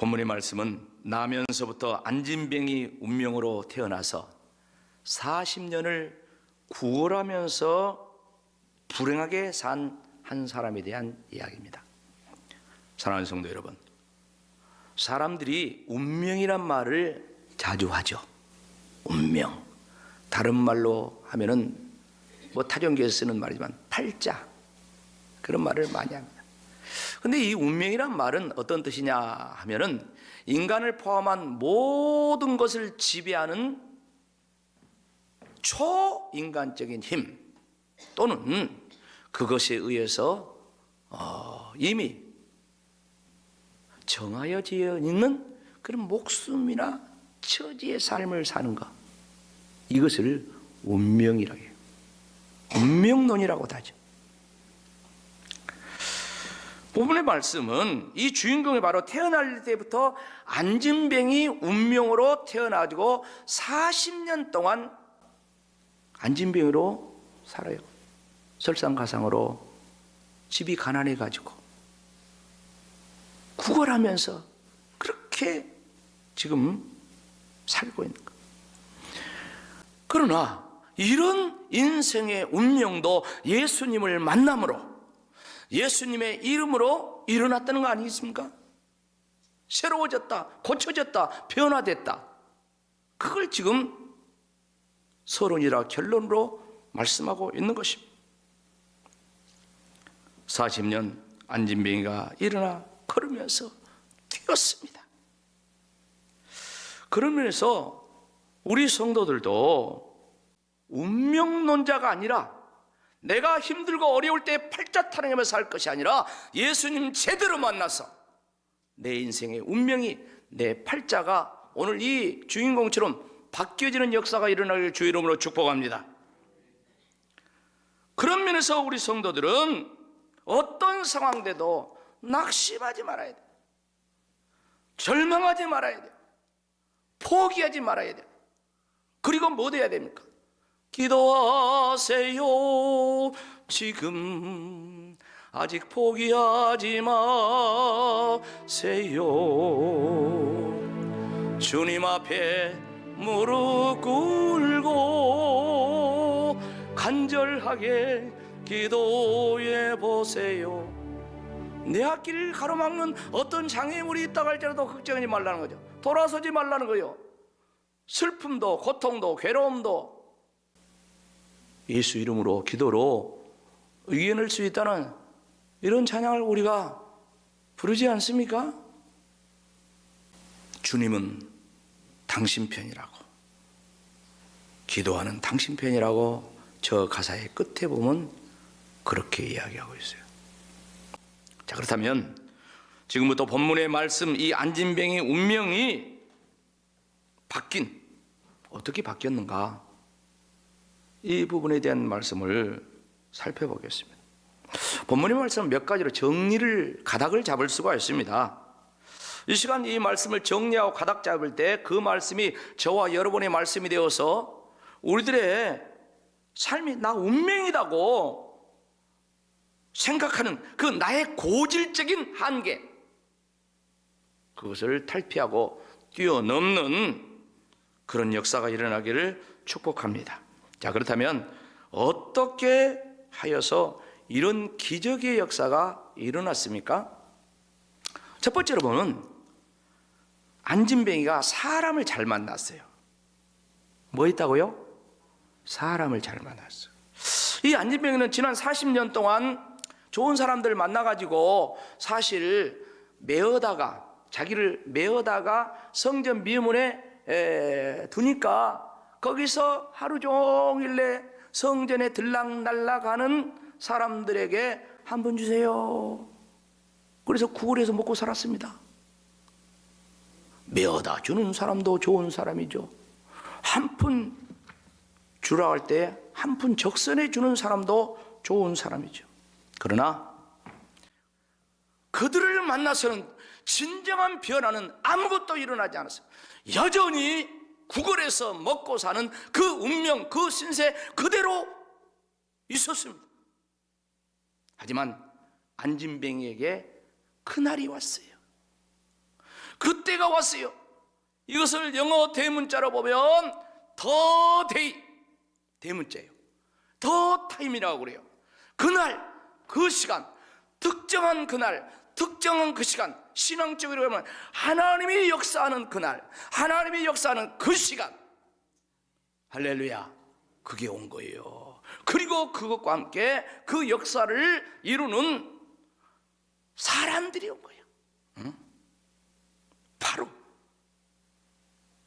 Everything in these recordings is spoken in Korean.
본문의 말씀은 나면서부터 안진뱅이 운명으로 태어나서 40년을 구걸하면서 불행하게 산 한 사람에 대한 이야기입니다. 사랑하는 성도 여러분, 사람들이 운명이란 말을 자주 하죠. 운명, 다른 말로 하면은 타종교에서 쓰는 말이지만 팔자, 그런 말을 많이 합니다. 근데 이 운명이란 말은 어떤 뜻이냐 하면은 인간을 포함한 모든 것을 지배하는 초인간적인 힘, 또는 그것에 의해서 이미 정하여져 있는 그런 목숨이나 처지의 삶을 사는 것, 이것을 운명이라고 해요. 운명론이라고도 하죠. 본문의 말씀은 이 주인공이 바로 태어날 때부터 안진뱅이 운명으로 태어나가지고 40년 동안 안진뱅이로 살아요. 설상가상으로 집이 가난해가지고 구걸하면서 그렇게 지금 살고 있는 거예요. 그러나 이런 인생의 운명도 예수님을 만남으로, 예수님의 이름으로 일어났다는 거 아니겠습니까? 새로워졌다, 고쳐졌다, 변화됐다. 그걸 지금 서론이라 결론으로 말씀하고 있는 것입니다. 40년 안진뱅이가 일어나 걸으면서 뛰었습니다. 그런 면에서 우리 성도들도 운명론자가 아니라 내가 힘들고 어려울 때 팔자 타령하며 살 것이 아니라 예수님 제대로 만나서 내 인생의 운명이, 내 팔자가 오늘 이 주인공처럼 바뀌어지는 역사가 일어나길 주의 이름으로 축복합니다. 그런 면에서 우리 성도들은 어떤 상황대도 낙심하지 말아야 돼요. 절망하지 말아야 돼요. 포기하지 말아야 돼요. 그리고 뭐 돼야 됩니까? 기도하세요. 지금 아직 포기하지 마세요. 주님 앞에 무릎 꿇고 간절하게 기도해 보세요. 내 앞길을 가로막는 어떤 장애물이 있다고 할지라도 걱정하지 말라는 거죠. 돌아서지 말라는 거예요. 슬픔도 고통도 괴로움도 예수 이름으로 기도로 이겨낼 수 있다는 이런 찬양을 우리가 부르지 않습니까? 주님은 당신 편이라고, 기도하는 당신 편이라고 저 가사의 끝에 보면 그렇게 이야기하고 있어요. 자, 그렇다면 지금부터 본문의 말씀, 이 안진뱅이 운명이 어떻게 바뀌었는가, 이 부분에 대한 말씀을 살펴보겠습니다. 본문의 말씀은 몇 가지로 가닥을 잡을 수가 있습니다. 이 시간 이 말씀을 정리하고 가닥 잡을 때 그 말씀이 저와 여러분의 말씀이 되어서 우리들의 삶이 나 운명이라고 생각하는 그 나의 고질적인 한계, 그것을 탈피하고 뛰어넘는 그런 역사가 일어나기를 축복합니다. 자, 그렇다면 어떻게 하여서 이런 기적의 역사가 일어났습니까? 첫 번째로 보면 안진뱅이가 사람을 잘 만났어요. 뭐 있다고요? 사람을 잘 만났어요. 이 안진뱅이는 지난 40년 동안 좋은 사람들 만나가지고 사실 자기를 메어다가 성전 미문에 두니까 거기서 하루 종일 내 성전에 들락날락하는 사람들에게 한 번 주세요. 그래서 구걸해서 먹고 살았습니다. 메어다 주는 사람도 좋은 사람이죠. 한 푼 주라 할 때 한 푼 적선해 주는 사람도 좋은 사람이죠. 그러나 그들을 만나서는 진정한 변화는 아무것도 일어나지 않았어요. 여전히 구걸해서 먹고 사는 그 운명, 그 신세 그대로 있었습니다. 하지만 안진뱅이에게 그날이 왔어요. 그때가 왔어요. 이것을 영어 대문자로 보면 더 데이, 대문자예요. 더 타임이라고 그래요. 그날, 그 시간, 특정한 그날, 특정한 그 시간, 신앙적으로 보면 하나님이 역사하는 그날, 하나님이 역사하는 그 시간, 할렐루야, 그게 온 거예요. 그리고 그것과 함께 그 역사를 이루는 사람들이 온 거예요. 응? 바로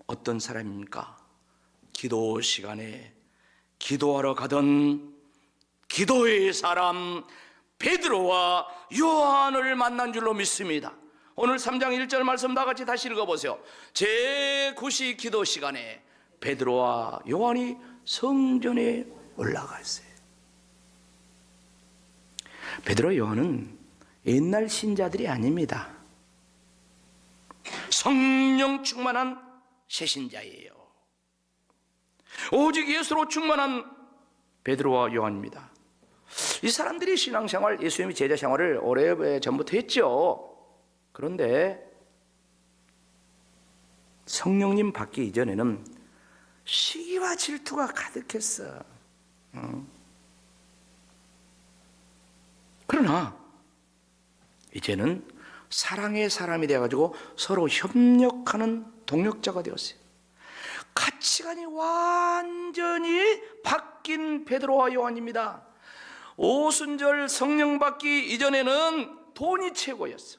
어떤 사람입니까? 기도 시간에 기도하러 가던 기도의 사람 베드로와 요한을 만난 줄로 믿습니다. 오늘 3장 1절 말씀 나같이 다시 읽어보세요. 제9시 기도 시간에 베드로와 요한이 성전에 올라갔어요. 베드로 요한은 옛날 신자들이 아닙니다. 성령 충만한 새신자예요. 오직 예수로 충만한 베드로와 요한입니다. 이 사람들이 신앙생활, 예수님의 제자생활을 오래전부터 했죠. 그런데 성령님 받기 이전에는 시기와 질투가 가득했어. 그러나 이제는 사랑의 사람이 되어가지고 서로 협력하는 동력자가 되었어요. 가치관이 완전히 바뀐 베드로와 요한입니다. 오순절 성령 받기 이전에는 돈이 최고였어.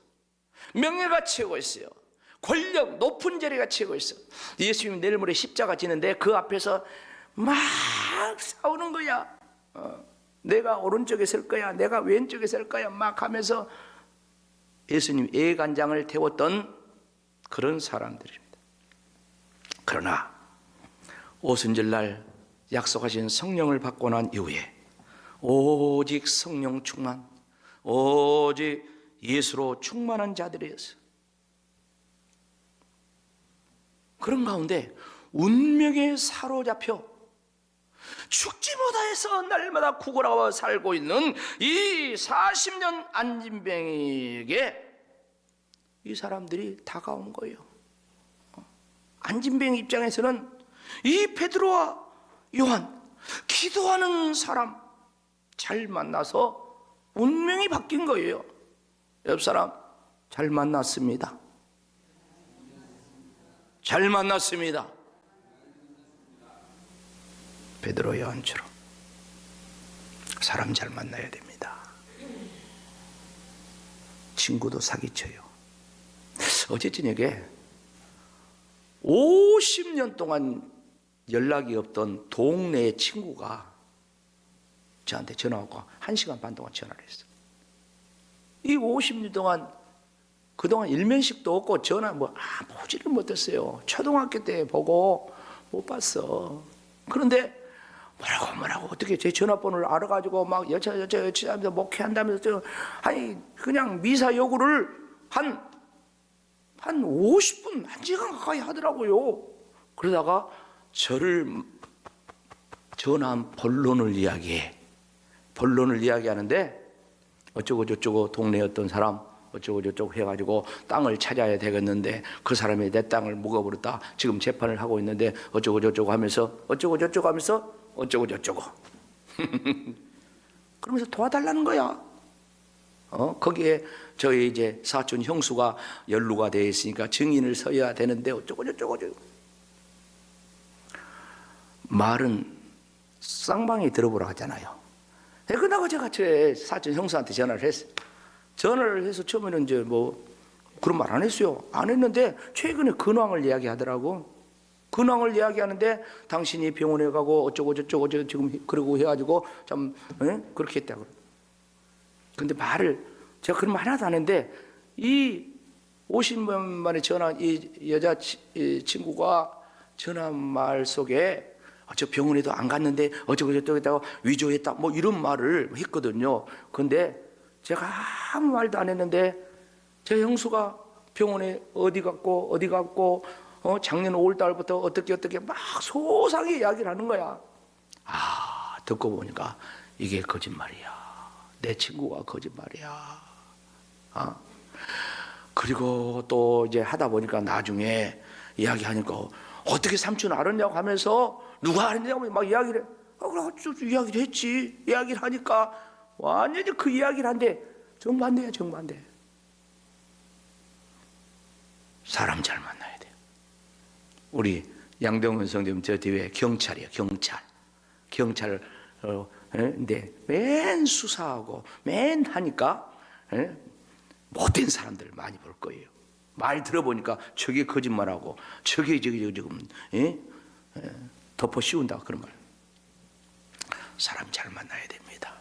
명예가 최고였어요. 권력, 높은 자리가 최고였어. 예수님이 내일 모레 십자가 지는데 그 앞에서 막 싸우는 거야. 내가 오른쪽에 설 거야, 내가 왼쪽에 설 거야 막 하면서 예수님 애간장을 태웠던 그런 사람들입니다. 그러나 오순절날 약속하신 성령을 받고 난 이후에 오직 성령 충만, 오직 예수로 충만한 자들이었어요. 그런 가운데 운명에 사로잡혀 죽지 못해서 날마다 구걸하고 살고 있는 이 40년 안진뱅이에게 이 사람들이 다가온 거예요. 안진뱅이 입장에서는 이 베드로와 요한, 기도하는 사람 잘 만나서 운명이 바뀐 거예요. 옆 사람, 잘 만났습니다. 잘 만났습니다. 베드로 요한처럼 사람 잘 만나야 됩니다. 친구도 사기쳐요. 어제 저녁에 50년 동안 연락이 없던 동네의 친구가 저한테 전화하고 1시간 반 동안 전화를 했어요. 이 50년 동안 그동안 일면식도 없고 전화 보지를 못했어요. 초등학교 때 보고 못 봤어. 그런데 뭐라고 어떻게 제 전화번호를 알아가지고 막 여차 하면서 목회한다면서 아니 그냥 미사 요구를 한 50분, 1시간 가까이 하더라고요. 그러다가 저를 전화한 본론을 이야기하는데 어쩌고 저쩌고 동네 어떤 사람 어쩌고 저쩌고 해가지고 땅을 찾아야 되겠는데 그 사람이 내 땅을 묵어버렸다. 지금 재판을 하고 있는데 어쩌고 저쩌고 하면서 어쩌고 저쩌고 그러면서 도와달라는 거야. 거기에 저희 이제 사촌 형수가 연루가 되어 있으니까 증인을 서야 되는데 어쩌고 저쩌고. 말은 쌍방이 들어보라 하잖아요. 그러고 제가 제 사촌 형수한테 전화를 했어요. 전화를 해서 처음에는 이제 그런 말 안 했어요. 안 했는데 최근에 근황을 이야기하더라고. 근황을 이야기하는데 당신이 병원에 가고 어쩌고 저쩌고 지금 그러고 해가지고 참 그렇게 했다고. 근데 말을 제가 그런 말 하나도 안 했는데 이 50년 만에 전화 이 여자 친구가 전화 말 속에 저 병원에도 안 갔는데 어쩌고 저쩌고 했다고 위조했다 이런 말을 했거든요. 근데 제가 아무 말도 안 했는데 제 형수가 병원에 어디 갔고 작년 5월달부터 어떻게 막 소상히 이야기를 하는 거야. 듣고 보니까 이게 거짓말이야. 내 친구가 거짓말이야. 그리고 또 이제 하다 보니까 나중에 이야기하니까 어떻게 삼촌 알았냐고 하면서 누가 알았냐고 막 이야기를 해. 그래 이야기를 했지. 이야기를 하니까 완전히 그 이야기를 한데 정반대야, 정반대. 사람 잘 만나야 돼요. 우리 양동근 성도님 저 뒤에 경찰이에요. 경찰 근데 맨 수사하고 맨 하니까 못된 사람들 많이 볼 거예요. 말 들어보니까 저게 거짓말하고 저게 지금 덮어 씌운다 그런 말. 사람 잘 만나야 됩니다.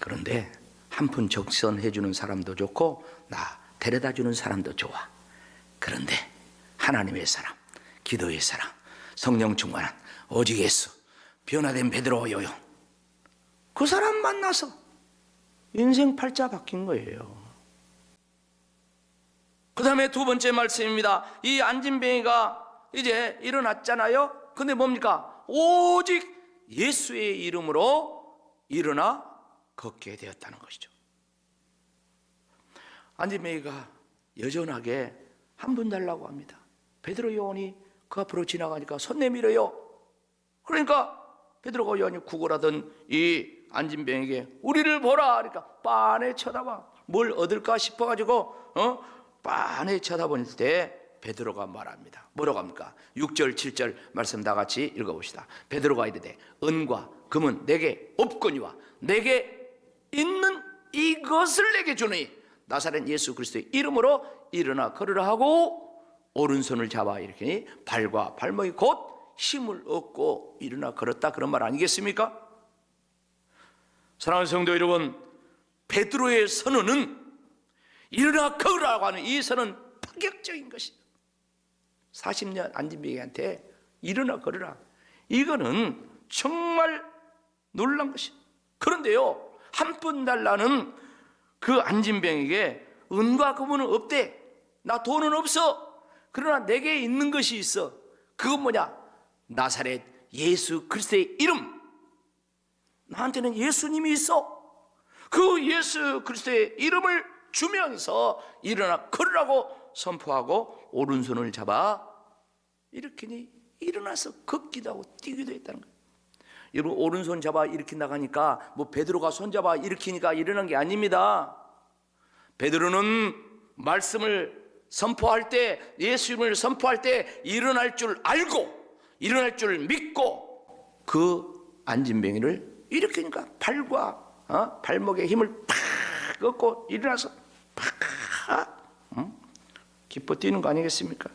그런데 한 푼 적선해 주는 사람도 좋고 나 데려다 주는 사람도 좋아. 그런데 하나님의 사람, 기도의 사람, 성령 충만한 오직 예수, 변화된 베드로 요용, 그 사람 만나서 인생 팔자 바뀐 거예요. 그 다음에 두 번째 말씀입니다. 이 안진뱅이가 이제 일어났잖아요. 근데 뭡니까? 오직 예수의 이름으로 일어나 걷게 되었다는 것이죠. 안진뱅이가 여전하게 한 분 달라고 합니다. 베드로 요한이 그 앞으로 지나가니까 손 내밀어요. 그러니까 베드로가 요한이 구걸하던 이 안진뱅이에게 우리를 보라. 그러니까 빤히 쳐다봐. 뭘 얻을까 싶어가지고 빤히 쳐다보는 때 베드로가 말합니다. 뭐라고 합니까? 6절 7절 말씀 다 같이 읽어봅시다. 베드로가 이르되 은과 금은 내게 없거니와 내게 있는 이것을 내게 주니 나사렛 예수 그리스도의 이름으로 일어나 걸으라 하고 오른손을 잡아 이렇게 발과 발목이 곧 힘을 얻고 일어나 걸었다, 그런 말 아니겠습니까? 사랑하는 성도 여러분, 베드로의 선언은 일어나 걸으라고 하는 이 선언은 파격적인 것이다. 40년 안진뱅이한테 일어나 걸으라, 이거는 정말 놀란 것이다. 그런데요, 한 푼 달라는 그 안진뱅이에게 은과 금은 없대. 나 돈은 없어. 그러나 내게 있는 것이 있어. 그건 뭐냐? 나사렛 예수 그리스도의 이름. 나한테는 예수님이 있어. 그 예수 그리스도의 이름을 주면서 일어나 걸으라고 선포하고 오른손을 잡아 일으키니 일어나서 걷기도 하고 뛰기도 했다는 거예요. 여러분, 오른손 잡아 일으킨 나가니까 뭐 베드로가 손 잡아 일으키니까 일어난 게 아닙니다. 베드로는 말씀을 선포할 때, 예수님을 선포할 때 일어날 줄 알고 일어날 줄 믿고 그 안진뱅이를 일으키니까 발과 발목에 힘을 팍 얻고 일어나서 팍 기뻐 뛰는 거 아니겠습니까?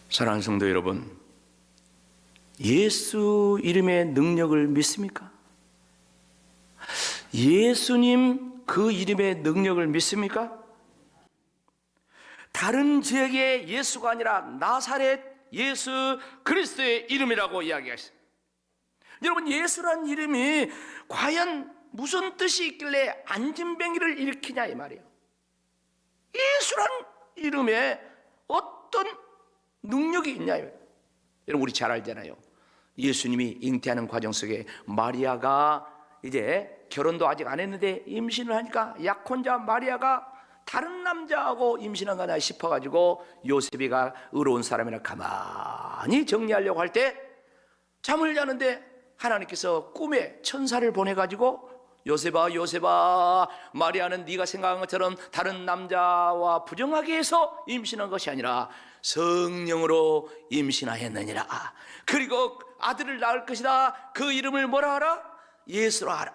사랑하는 성도 여러분, 예수 이름의 능력을 믿습니까? 예수님 그 이름의 능력을 믿습니까? 다른 지역의 예수가 아니라 나사렛 예수 그리스도의 이름이라고 이야기하셨어요. 여러분, 예수란 이름이 과연 무슨 뜻이 있길래 안진뱅이를 일으키냐 이 말이에요. 예수란 이름에 어떤 능력이 있냐. 여러분, 우리 잘 알잖아요. 예수님이 잉태하는 과정 속에 마리아가 이제 결혼도 아직 안 했는데 임신을 하니까 약혼자 마리아가 다른 남자하고 임신한 거나 싶어가지고 요셉이가 의로운 사람이라 가만히 정리하려고 할 때 잠을 자는데 하나님께서 꿈에 천사를 보내가지고 요셉아 요셉아, 마리아는 네가 생각한 것처럼 다른 남자와 부정하게 해서 임신한 것이 아니라 성령으로 임신하였느니라. 그리고 아들을 낳을 것이다. 그 이름을 뭐라 하라? 예수라 하라.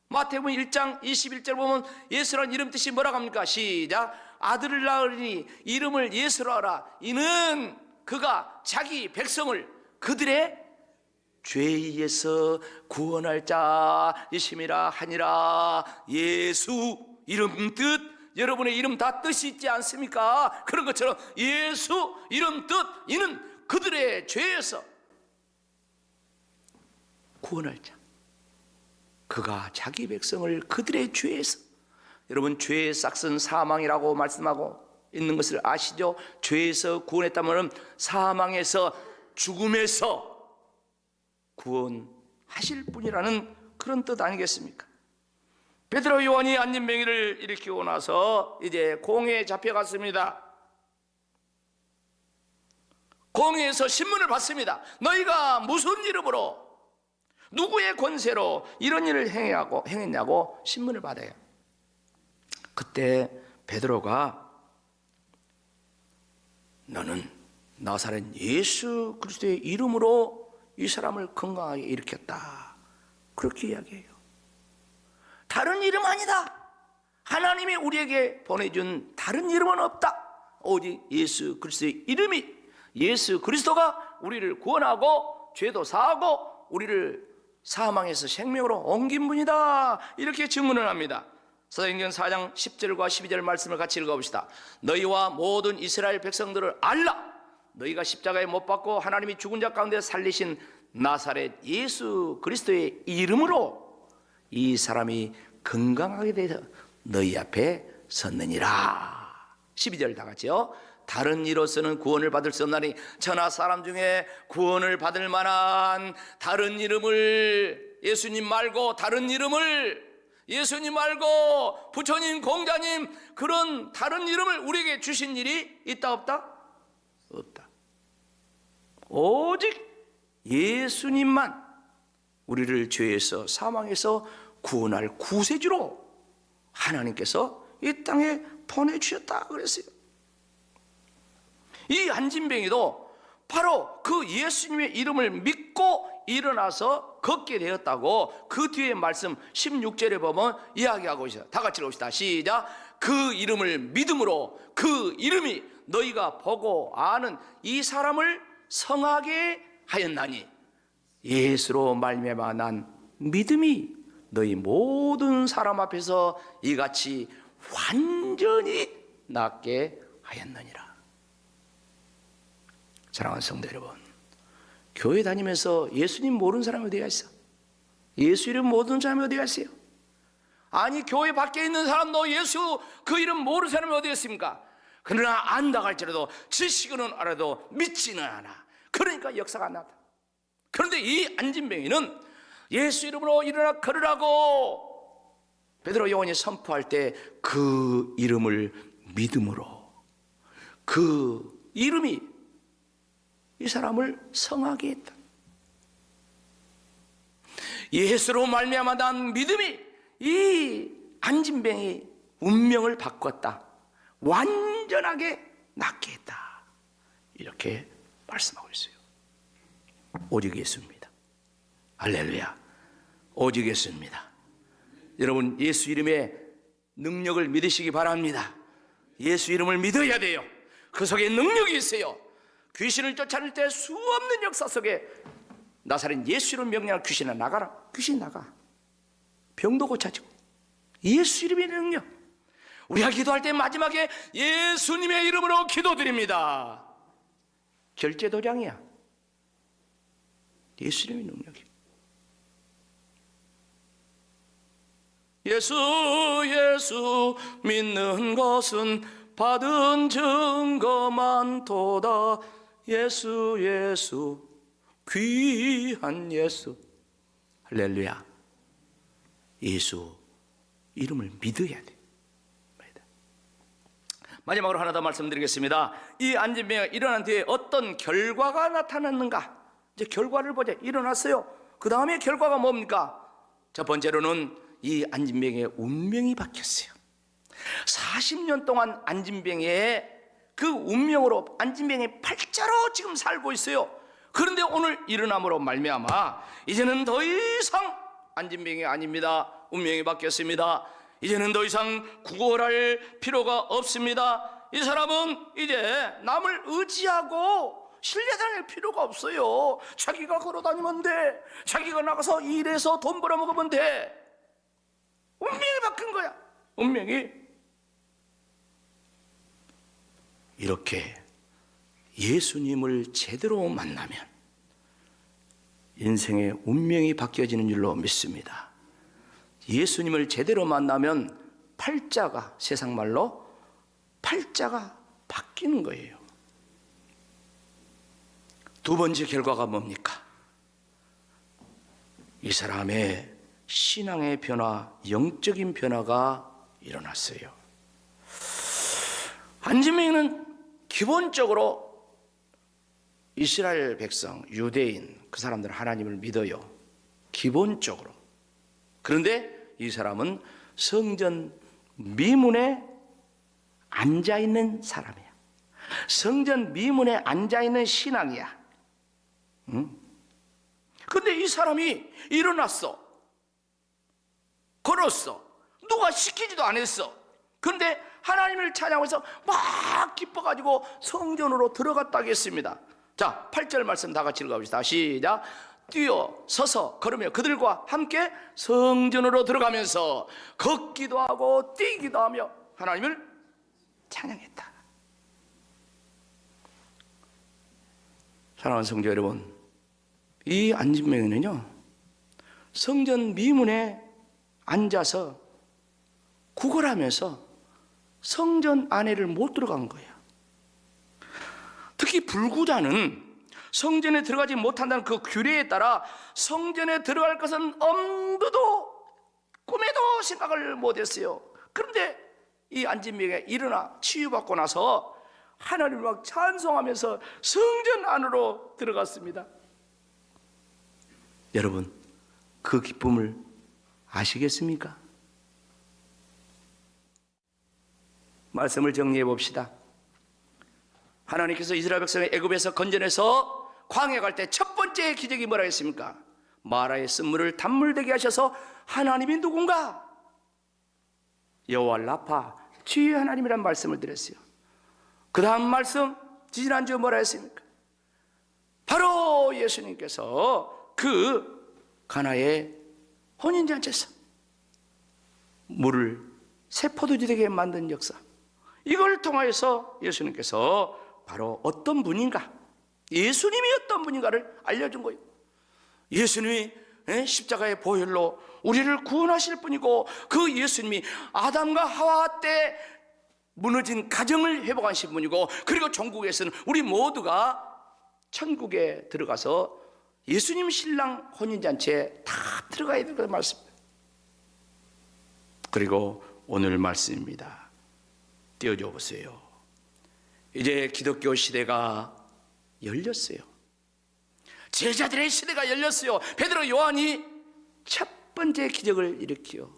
마태복음 1장 21절 보면 예수란 이름 뜻이 뭐라고 합니까? 시작. 아들을 낳으리니 이름을 예수라 하라. 이는 그가 자기 백성을 그들의 죄에서 구원할 자이심이라 하니라. 예수 이름 뜻, 여러분의 이름 다 뜻이 있지 않습니까? 그런 것처럼 예수 이름 뜻, 이는 그들의 죄에서 구원할 자, 그가 자기 백성을 그들의 죄에서. 여러분, 죄의 싹은 사망이라고 말씀하고 있는 것을 아시죠? 죄에서 구원했다면 사망에서, 죽음에서 구원하실 분이라는 그런 뜻 아니겠습니까? 베드로 요한이 안진뱅이를 일으키고 나서 이제 공회에 잡혀갔습니다. 공회에서 신문을 받습니다. 너희가 무슨 이름으로 누구의 권세로 이런 일을 행했냐고 신문을 받아요. 그때 베드로가 너는 나사렛 예수 그리스도의 이름으로 이 사람을 건강하게 일으켰다, 그렇게 이야기해요. 다른 이름 아니다. 하나님이 우리에게 보내준 다른 이름은 없다. 오직 예수 그리스도의 이름이, 예수 그리스도가 우리를 구원하고 죄도 사하고 우리를 사망에서 생명으로 옮긴 분이다, 이렇게 증언을 합니다. 사도행전 4장 10절과 12절 말씀을 같이 읽어봅시다. 너희와 모든 이스라엘 백성들을 알라. 너희가 십자가에 못 박고 하나님이 죽은 자 가운데 살리신 나사렛 예수 그리스도의 이름으로 이 사람이 건강하게 되어 너희 앞에 섰느니라. 12절 다 같이요. 다른 이로서는 구원을 받을 수 없나니 천하 사람 중에 구원을 받을 만한 다른 이름을, 예수님 말고 다른 이름을, 예수님 말고 부처님, 공자님, 그런 다른 이름을 우리에게 주신 일이 있다 없다? 없다. 오직 예수님만 우리를 죄에서 사망에서 구원할 구세주로 하나님께서 이 땅에 보내주셨다 그랬어요. 이 안진뱅이도 바로 그 예수님의 이름을 믿고 일어나서 걷게 되었다고 그 뒤에 말씀 16절에 보면 이야기하고 있어요. 다 같이 읽읍시다. 시작. 그 이름을 믿음으로 그 이름이 너희가 보고 아는 이 사람을 성하게 하였나니 예수로 말미암아 난 믿음이 너희 모든 사람 앞에서 이같이 완전히 낫게 하였느니라. 사랑하는 성도 여러분, 교회 다니면서 예수님 모르는 사람이 어디가 있어? 예수 이름 모르는 사람이 어디가 있어요? 아니, 교회 밖에 있는 사람도 예수 그 이름 모르는 사람이 어디 있습니까? 그러나 안다 할지라도 지식은 알아도 믿지는 않아. 그러니까 역사가 안 나다. 그런데 이 안진뱅이는 예수 이름으로 일어나 걸으라고 베드로 요한이 선포할 때 그 이름을 믿음으로, 그 이름이 이 사람을 성하게 했다. 예수로 말미암아 난 믿음이 이 안진뱅이 운명을 바꿨다, 완전하게 낫게 했다, 이렇게 말씀하고 있어요. 오직 예수입니다. 할렐루야. 오직 예수입니다. 여러분, 예수 이름의 능력을 믿으시기 바랍니다. 예수 이름을 믿어야 돼요. 그 속에 능력이 있어요. 귀신을 쫓아낼 때 수없는 역사 속에 나사렛 예수 이름 명령한 귀신아 나가라. 귀신 나가. 병도 고쳐지고. 예수 이름의 능력. 우리가 기도할 때 마지막에 예수님의 이름으로 기도드립니다. 결제도장이야. 예수 이름의 능력이야. 예수 믿는 것은 받은 증거만 도다. 예수 귀한 예수. 할렐루야. 예수 이름을 믿어야 돼. 마지막으로 하나 더 말씀드리겠습니다. 이 안진뱅이가 일어난 뒤에 어떤 결과가 나타났는가? 이제 결과를 보자. 일어났어요. 그 다음에 결과가 뭡니까? 첫 번째로는 이 안진뱅이의 운명이 바뀌었어요. 40년 동안 안진뱅이의 그 운명으로 안진뱅이 팔자로 지금 살고 있어요. 그런데 오늘 일어남으로 말미암아 이제는 더 이상 안진뱅이 아닙니다. 운명이 바뀌었습니다. 이제는 더 이상 구걸할 필요가 없습니다. 이 사람은 이제 남을 의지하고 신뢰당할 필요가 없어요. 자기가 걸어다니면 돼. 자기가 나가서 일해서 돈 벌어먹으면 돼. 운명이 바뀐 거야. 운명이. 이렇게 예수님을 제대로 만나면 인생의 운명이 바뀌어지는 줄로 믿습니다. 예수님을 제대로 만나면 팔자가, 세상 말로 팔자가 바뀌는 거예요. 두 번째 결과가 뭡니까? 이 사람의 신앙의 변화, 영적인 변화가 일어났어요. 안진뱅이는 기본적으로 이스라엘 백성, 유대인, 그 사람들은 하나님을 믿어요. 기본적으로. 그런데 이 사람은 성전 미문에 앉아있는 사람이야. 성전 미문에 앉아있는 신앙이야. 근데 이 사람이 일어났어. 걸었어. 누가 시키지도 않았어. 그런데 하나님을 찬양해서 막 기뻐가지고 성전으로 들어갔다고 했습니다. 자, 8절 말씀 다 같이 읽어봅시다. 시작. 뛰어 서서 걸으며 그들과 함께 성전으로 들어가면서 걷기도 하고 뛰기도 하며 하나님을 찬양했다. 사랑하는 성도 여러분, 이 안진뱅이는요, 성전 미문에 앉아서 구걸하면서 성전 안에를 못 들어간 거예요. 특히 불구자는 성전에 들어가지 못한다는 그 규례에 따라 성전에 들어갈 것은 엄두도 꿈에도 생각을 못했어요. 그런데 이 안진뱅이가 일어나 치유받고 나서 하나님을 막 찬송하면서 성전 안으로 들어갔습니다. 여러분, 그 기쁨을 아시겠습니까? 말씀을 정리해 봅시다. 하나님께서 이스라엘 백성을 애굽에서 건져내서 광야에 갈 때 첫 번째 기적이 뭐라 했습니까? 마라의 쓴물을 단물되게 하셔서 하나님이 누군가? 여호와 라파, 치유의 하나님이라는 말씀을 드렸어요. 그 다음 말씀, 지난주에 뭐라 했습니까? 바로 예수님께서 그 가나의 혼인잔치에서 물을 새 포도주 되게 만든 역사, 이걸 통하여서 예수님께서 바로 어떤 분인가, 예수님이 어떤 분인가를 알려준 거예요. 예수님이 십자가의 보혈로 우리를 구원하실 분이고, 그 예수님이 아담과 하와 때 무너진 가정을 회복하신 분이고, 그리고 종국에서는 우리 모두가 천국에 들어가서 예수님 신랑 혼인잔치에 다 들어가야 되는 말씀입니다. 그리고 오늘 말씀입니다. 띄워줘 보세요. 이제 기독교 시대가 열렸어요. 제자들의 시대가 열렸어요. 베드로, 요한이 첫 번째 기적을 일으키요.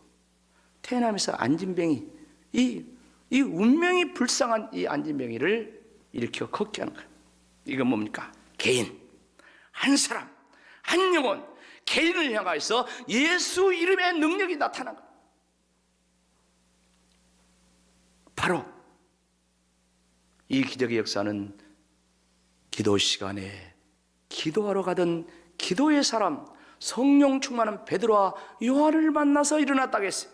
태어나면서 안진뱅이, 이 운명이 불쌍한 이 안진뱅이를 일으켜 걷게 하는 거예요. 이건 뭡니까? 개인, 한 사람, 한 영혼, 개인을 향하여서 예수 이름의 능력이 나타난 거예요. 바로 이 기적의 역사는 기도 시간에 기도하러 가던 기도의 사람, 성령 충만한 베드로와 요한을 만나서 일어났다고 했어요.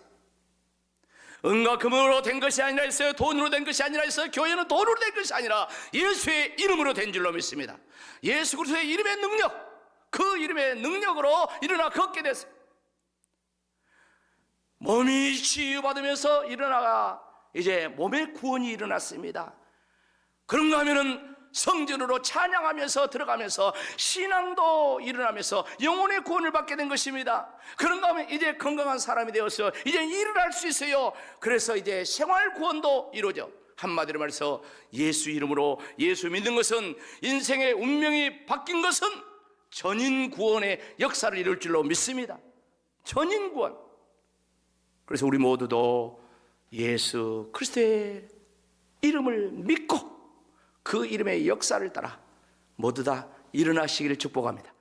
은과 금으로 된 것이 아니라 했어요. 돈으로 된 것이 아니라 했어요. 교회는 돈으로 된 것이 아니라 예수의 이름으로 된 줄로 믿습니다. 예수 그리스도의 이름의 능력, 그 이름의 능력으로 일어나 걷게 됐어요. 몸이 치유받으면서 일어나가 이제 몸의 구원이 일어났습니다. 그런가 하면은 성전으로 찬양하면서 들어가면서 신앙도 일어나면서 영혼의 구원을 받게 된 것입니다. 그런가 하면 이제 건강한 사람이 되어서 이제 일을 할 수 있어요. 그래서 이제 생활 구원도 이루어져. 한마디로 말해서 예수 이름으로 예수 믿는 것은, 인생의 운명이 바뀐 것은 전인 구원의 역사를 이룰 줄로 믿습니다. 전인 구원. 그래서 우리 모두도 예수 그리스도의 이름을 믿고 그 이름의 역사를 따라 모두 다 일어나시기를 축복합니다.